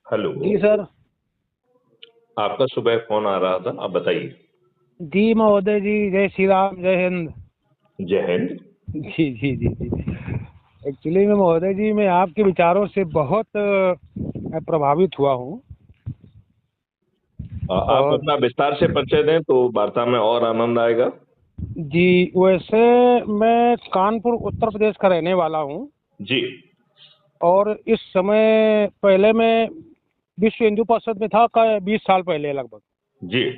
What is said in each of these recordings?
Hello. जी sir. आपका सुबह phone आ रहा था, आप बताइए। जी महोदय जी, जय श्री राम, जय हिंद। जय हिंद। जी जी जी जी। एक्चुअली में महोदय जी, मैं आपके विचारों से बहुत प्रभावित हुआ हूँ। आप और अपना विस्तार से परिचय दें तो वार्ता में और आनंद आएगा। जी, वैसे मैं कानपुर उत्तर प्रदेश का रहने वाला हूँ। जी। और इस समय पहले मैं विश्व हिंदू परिषद में था का 20 साल पहले लगभग। जी।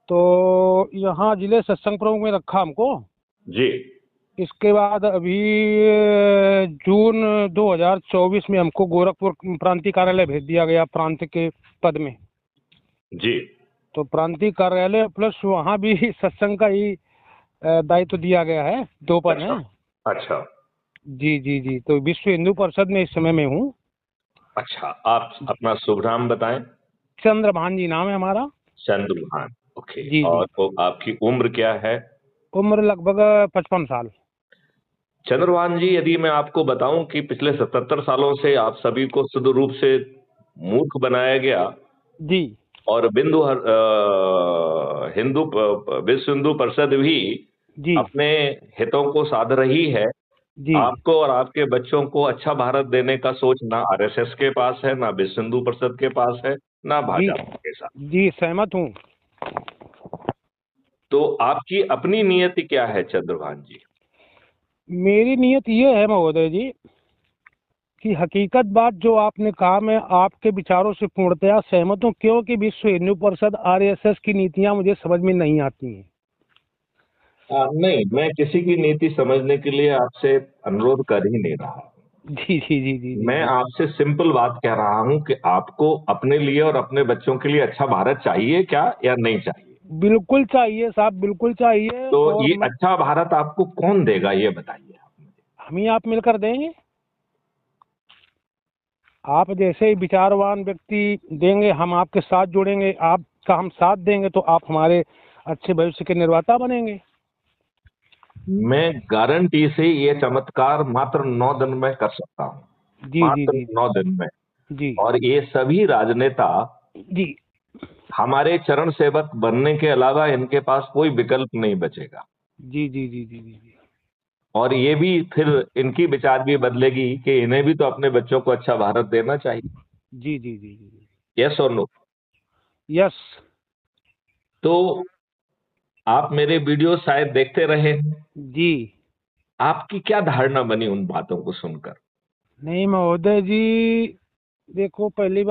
तो यहाँ जिले सत्संग प्रमुख में रखा हमको। जी। इसके बाद अभी जून 2024 में हमको गोरखपुर प्रांतीय कार्यालय भेज दिया गया, प्रांत के पद में। जी। तो प्रांतीय कार्यालय प्लस वहाँ भी सत्संग का ही दायित्व दिया गया है, 2 पद अच्छा। हैं। अच्छा। जी जी जी, तो विश्व हिंदू परिषद में इस समय में हूँ। अच्छा, आप अपना शुभ नाम बताएं। चंद्रभान जी नाम है हमारा। चंद्रभान। ओके। जी जी। और तो आपकी उम्र क्या है? उम्र लगभग 55 साल। चंद्रभान जी, यदि मैं आपको बताऊं कि पिछले 77 सालों से आप सभी को शुद्ध रूप से मूर्ख बनाया गया जी और विश्व हिंदू परिषद भी जी अपने हितों को साध रही है। जी आपको और आपके बच्चों को अच्छा भारत देने का सोच ना आरएसएस के पास है, ना विश्व हिंदू परिषद के पास है, ना जी भाजपा के साथ। जी, सहमत हूँ। तो आपकी अपनी नियति क्या है चंद्रभान जी? मेरी नियत ये है महोदय जी कि हकीकत बात जो आपने कहा, मैं आपके विचारों से पूर्णतया सहमत हूँ, क्योंकि विश्व हिंदू परिषद आरएसएस की नीतियाँ मुझे समझ में नहीं आती हैं। नहीं, मैं किसी की नीति समझने के लिए आपसे अनुरोध कर ही नहीं रहा। जी जी जी जी जी मैं जी। आपसे सिंपल बात कह रहा हूं कि आपको अपने लिए और अपने बच्चों के लिए अच्छा भारत चाहिए क्या या नहीं चाहिए? बिल्कुल चाहिए साहब, बिल्कुल चाहिए। तो और ये मैं, अच्छा भारत आपको कौन देगा, ये बताइए आप मुझे। हम ही आप मिलकर देंगे। आप जैसे ही विचारवान व्यक्ति देंगे, हम आपके साथ जुड़ेंगे, आपका हम साथ देंगे, तो आप हमारे अच्छे भविष्य के निर्माता बनेंगे। मैं गारंटी से ये चमत्कार मात्र 9 दिन में कर सकता हूँ। जी जी मात्र जी 9 दिन में। जी और ये सभी राजनेता जी हमारे चरण सेवक बनने के अलावा इनके पास कोई विकल्प नहीं बचेगा। जी जी जी जी जी जी और ये भी फिर इनकी विचार भी बदलेगी कि इन्हें भी तो अपने बच्चों को अच्छा भारत देना चाहिए। जी जी जी जी जी। यस और नो? यस। तो आप मेरे वीडियो शायद देखते रहे। जी। आपकी क्या धारणा बनी उन बातों को सुनकर? नहीं महोदय जी, देखो, पहली बात